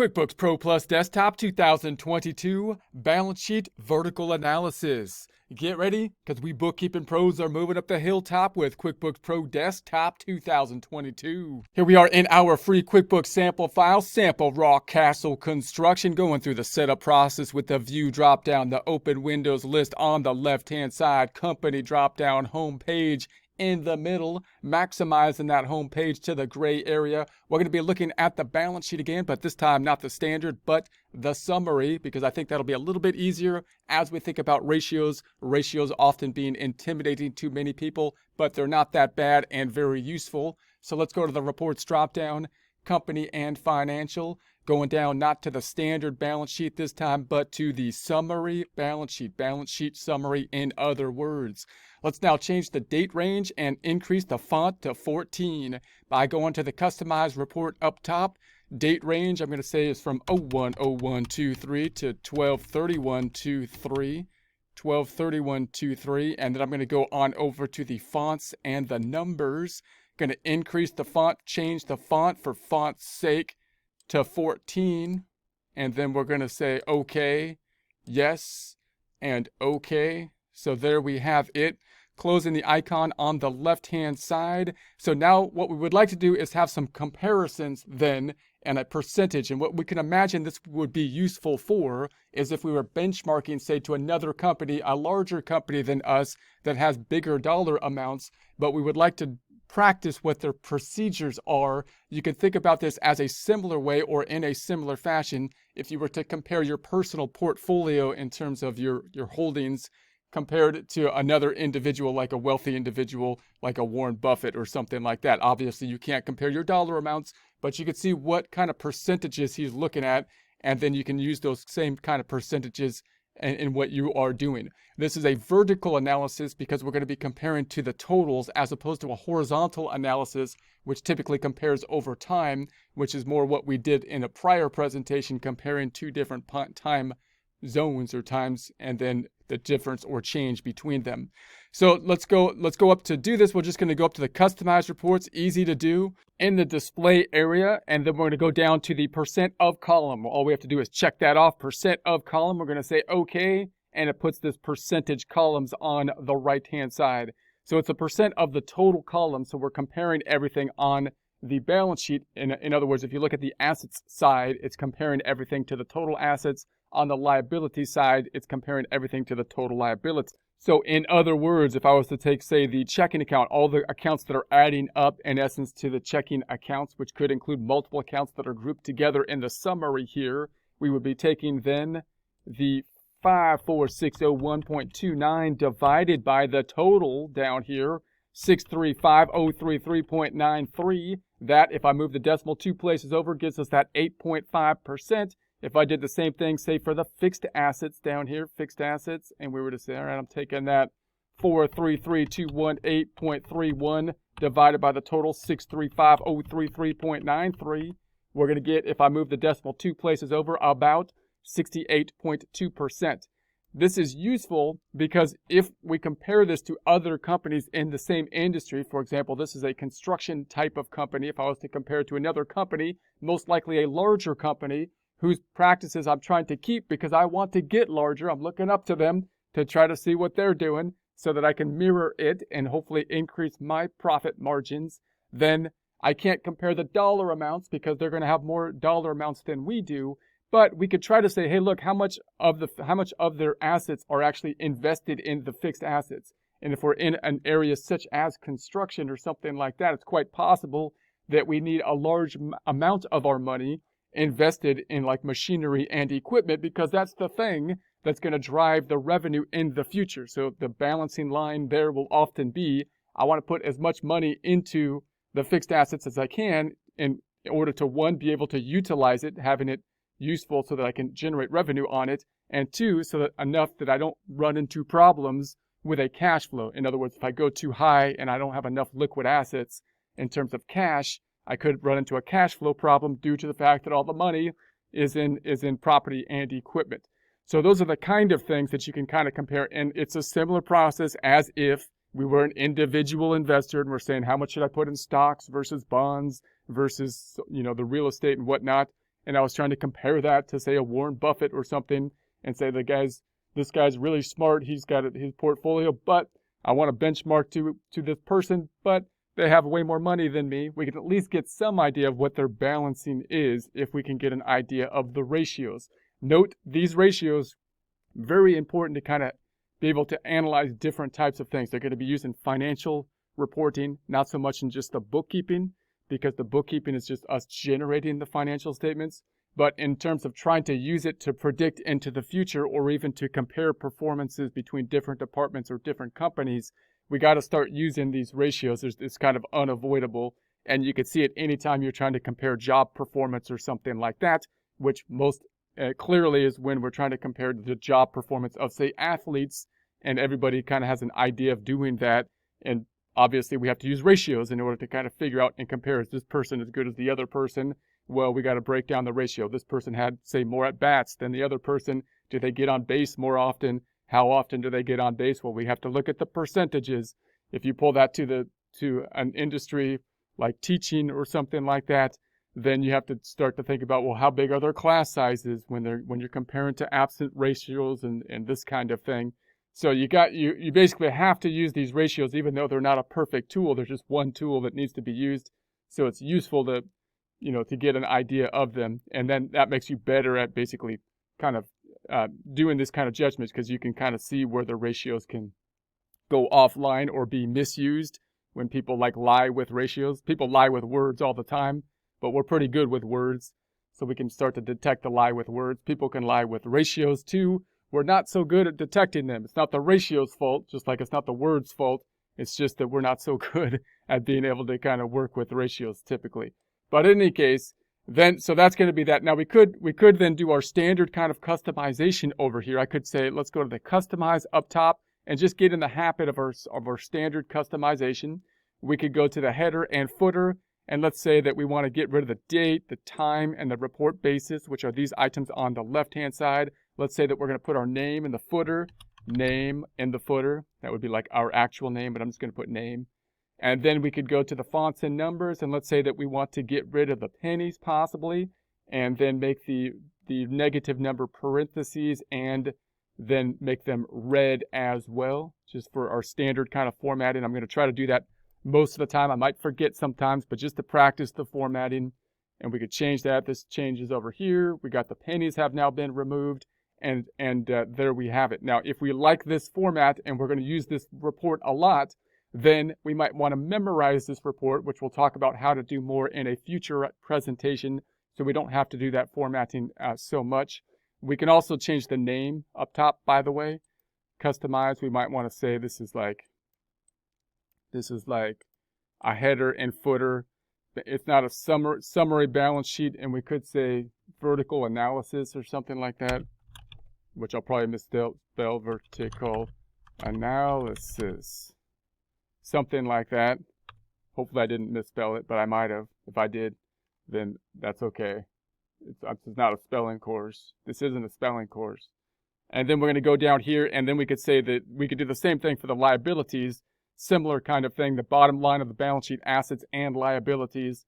QuickBooks Pro Plus Desktop 2022 Balance Sheet Vertical Analysis. Get ready, because we bookkeeping pros are moving up the hilltop with QuickBooks Pro Desktop 2022. Here we are in our free QuickBooks sample file, sample raw castle construction, going through the setup process with the view drop down, the open windows list on the left-hand side, company drop down, home page in the middle, maximizing that home page to the gray area. We're going to be looking at the balance sheet again, but this time not the standard, but the summary, because I think that'll be a little bit easier as we think about ratios. Ratios often being intimidating to many people, but they're not that bad and very useful. So let's go to the reports drop down, company and financial, going down not to the standard balance sheet this time, but to the summary balance sheet summary in other words. Let's now change the date range and increase the font to 14 by going to the customized report up top. Date range, I'm going to say, is from 01/01/23 to 12/31/23, 12/31/23, and then I'm going to go on over to the fonts and the numbers. Going to increase the font, change the font for font's sake to 14, and then we're going to say okay, yes, and okay. So there we have it. Closing the icon on the left-hand side. So now what we would like to do is have some comparisons then and a percentage. And what we can imagine this would be useful for is if we were benchmarking, say, to another company, a larger company than us that has bigger dollar amounts, but we would like to practice what their procedures are. You can think about this as a similar way or in a similar fashion if you were to compare your personal portfolio in terms of your holdings compared to another individual, like a wealthy individual, like a Warren Buffett or something like that. Obviously, you can't compare your dollar amounts, but you can see what kind of percentages he's looking at, and then you can use those same kind of percentages in what you are doing. This is a vertical analysis because we're going to be comparing to the totals as opposed to a horizontal analysis, which typically compares over time, which is more what we did in a prior presentation, comparing two different time zones or times, and then the difference or change between them. So let's go up to do this. We're just going to go up to the customized reports, easy to do, in the display area, and then we're going to go down to the percent of column. All we have to do is check that off, percent of column. We're going to say okay, and it puts this percentage columns on the right hand side. So it's a percent of the total column, so we're comparing everything on the balance sheet. In other words, if you look at the assets side, it's comparing everything to the total assets. On the liability side, it's comparing everything to the total liabilities. So in other words, if I was to take, say, the checking account, all the accounts that are adding up in essence to the checking accounts, which could include multiple accounts that are grouped together in the summary here, we would be taking then the 54601.29 divided by the total down here, 635,033.93. That, if I move the decimal 2 places over, gives us that 8.5%. If I did the same thing, say, for the fixed assets down here, fixed assets, and we were to say, all right, I'm taking that 433,218.31 divided by the total 635,033.93, we're going to get, if I move the decimal 2 places over, about 68.2%. This is useful because if we compare this to other companies in the same industry, for example, this is a construction type of company. If I was to compare it to another company, most likely a larger company, whose practices I'm trying to keep because I want to get larger. I'm looking up to them to try to see what they're doing so that I can mirror it and hopefully increase my profit margins. Then I can't compare the dollar amounts because they're going to have more dollar amounts than we do. But we could try to say, hey, look, how much of their assets are actually invested in the fixed assets? And if we're in an area such as construction or something like that, it's quite possible that we need a large amount of our money invested in like machinery and equipment, because that's the thing that's going to drive the revenue in the future. So the balancing line there will often be, I want to put as much money into the fixed assets as I can in order to, one, be able to utilize it, having it useful so that I can generate revenue on it, and two, so that enough that I don't run into problems with a cash flow. In other words, if I go too high and I don't have enough liquid assets in terms of cash, I could run into a cash flow problem due to the fact that all the money is in property and equipment. So those are the kind of things that you can kind of compare. And it's a similar process as if we were an individual investor and we're saying, how much should I put in stocks versus bonds versus, the real estate and whatnot. and I was trying to compare that to, say, a Warren Buffett or something, and say this guy's really smart, he's got his portfolio, but I want to benchmark to this person, but they have way more money than me. We can at least get some idea of what their balancing is if we can get an idea of the ratios. Note these ratios, very important to kind of be able to analyze different types of things. They're going to be used in financial reporting, not so much in just the bookkeeping, because the bookkeeping is just us generating the financial statements. But in terms of trying to use it to predict into the future, or even to compare performances between different departments or different companies, we got to start using these ratios. It's kind of unavoidable. And you can see it anytime you're trying to compare job performance or something like that, which most clearly is when we're trying to compare the job performance of, say, athletes, and everybody kind of has an idea of doing that. And obviously we have to use ratios in order to kind of figure out and compare, is this person as good as the other person? Well, we got to break down the ratio. This person had, say, more at bats than the other person. Do they get on base more often? How often do they get on base? Well, we have to look at the percentages. If you pull that to an industry like teaching or something like that, then you have to start to think about, well, how big are their class sizes when you're comparing to absent ratios and this kind of thing. So you basically have to use these ratios, even though they're not a perfect tool. There's just one tool that needs to be used. So it's useful to get an idea of them. And then that makes you better at basically kind of doing this kind of judgments, because you can kind of see where the ratios can go offline or be misused when people lie with ratios. People lie with words all the time, but we're pretty good with words, so we can start to detect the lie with words. People can lie with ratios too. We're not so good at detecting them. It's not the ratio's fault, just like it's not the word's fault. It's just that we're not so good at being able to kind of work with ratios typically. But in any case, so that's going to be that. Now we could then do our standard kind of customization over here. I could say, let's go to the customize up top and just get in the habit of our standard customization. We could go to the header and footer, and let's say that we want to get rid of the date, the time, and the report basis, which are these items on the left-hand side. Let's say that we're going to put our name in the footer, name in the footer. That would be like our actual name, but I'm just going to put name. And then we could go to the fonts and numbers, and let's say that we want to get rid of the pennies possibly, and then make the negative number parentheses, and then make them red as well, just for our standard kind of formatting. I'm going to try to do that most of the time. I might forget sometimes, but just to practice the formatting. And we could change that. This changes over here. We got the pennies have now been removed, and there we have it. Now, if we like this format and we're going to use this report a lot, then we might want to memorize this report, which we'll talk about how to do more in a future presentation, so we don't have to do that formatting so much. We can also change the name up top, by the way. Customize, we might want to say this is like a header and footer. It's not a summary balance sheet, and we could say vertical analysis or something like that, which I'll probably misspell, vertical analysis. Something like that. Hopefully I didn't misspell it, but I might have. If I did, then that's okay. It's not a spelling course. This isn't a spelling course. And then we're going to go down here, and then we could say that we could do the same thing for the liabilities. Similar kind of thing. The bottom line of the balance sheet, assets and liabilities,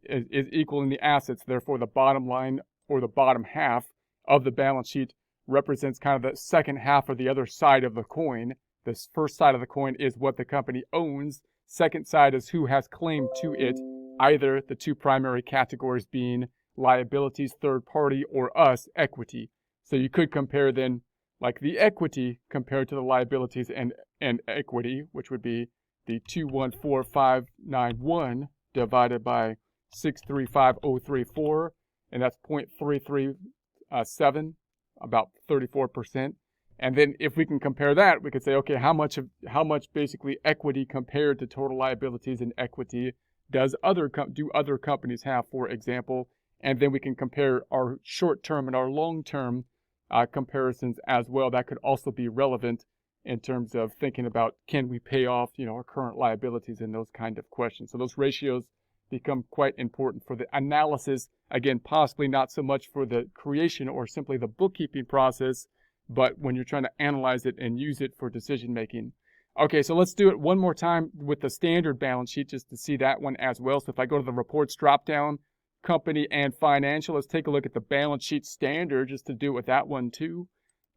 is equal in the assets. Therefore, the bottom line, or the bottom half of the balance sheet, represents kind of the second half, or the other side of the coin. This first side of the coin is what the company owns. Second side is who has claim to it, either the two primary categories being liabilities, third party, or us, equity. So you could compare then like the equity compared to the liabilities and equity, which would be the 214,591 divided by 635,034, and that's 0.337, about 34%. And then if we can compare that, we could say, okay, how much basically equity compared to total liabilities and equity do other companies have, for example? And then we can compare our short-term and our long-term comparisons as well. That could also be relevant in terms of thinking about, can we pay off, our current liabilities, and those kind of questions. So those ratios become quite important for the analysis. Again, possibly not so much for the creation or simply the bookkeeping process, but when you're trying to analyze it and use it for decision making. Okay, so let's do it one more time with the standard balance sheet just to see that one as well. So if I go to the reports drop down, company and financial. Let's take a look at the balance sheet standard just to do it with that one too.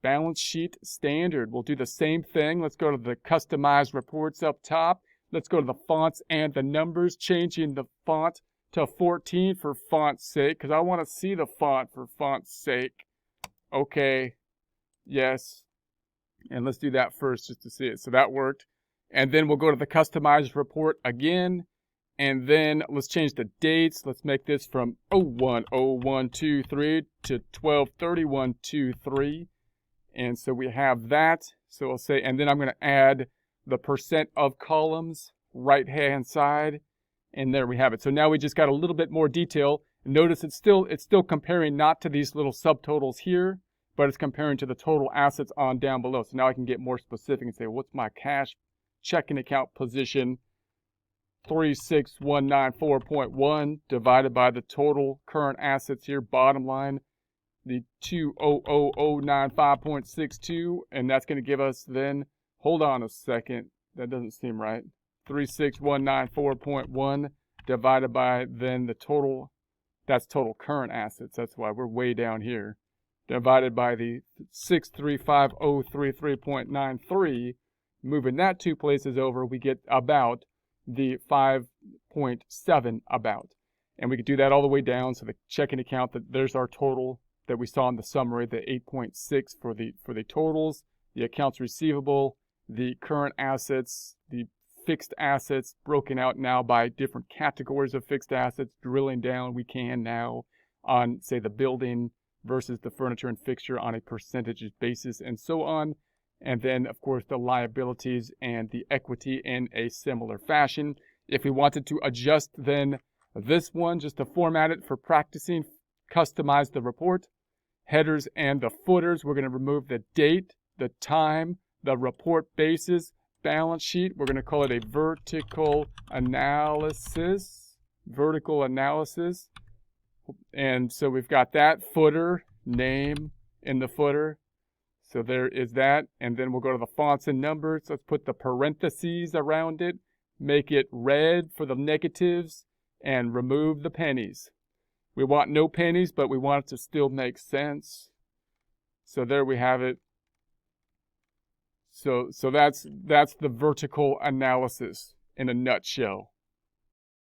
Balance sheet standard. We'll do the same thing. Let's go to the customized reports up top. Let's go to the fonts and the numbers, changing the font to 14 for font's sake, because I want to see the font for font's sake. Okay. Yes. And let's do that first just to see it. So that worked. And then we'll go to the customized report again. And then let's change the dates. Let's make this from 01/01/23 to 12/31/23. And so we have that. So I'll say, and then I'm going to add the percent of columns right-hand side. And there we have it. So now we just got a little bit more detail. Notice it's still comparing not to these little subtotals here, but it's comparing to the total assets on down below. So now I can get more specific and say, what's my cash checking account position? 36194.1 divided by the total current assets here, bottom line, the 200,095.62, and that's going to give us then, hold on a second, that doesn't seem right, 36194.1 divided by then the total, that's total current assets, that's why we're way down here, divided by the 635,033.93, moving that two places over, we get about the 5.7 about. And we could do that all the way down. So the checking account, there's our total that we saw in the summary, the 8.6 for the totals, the accounts receivable, the current assets, the fixed assets broken out now by different categories of fixed assets, drilling down we can now on, say, the building versus the furniture and fixture on a percentage basis and so on. And then, of course, the liabilities and the equity in a similar fashion. If we wanted to adjust then this one, just to format it for practicing, customize the report, headers and the footers, we're going to remove the date, the time, the report basis, balance sheet. We're going to call it a vertical analysis. And so we've got that footer, name in the footer. So there is that, and then we'll go to the fonts and numbers. Let's put the parentheses around it, make it red for the negatives, and remove the pennies. We want no pennies, but we want it to still make sense. So there we have it. So that's the vertical analysis in a nutshell.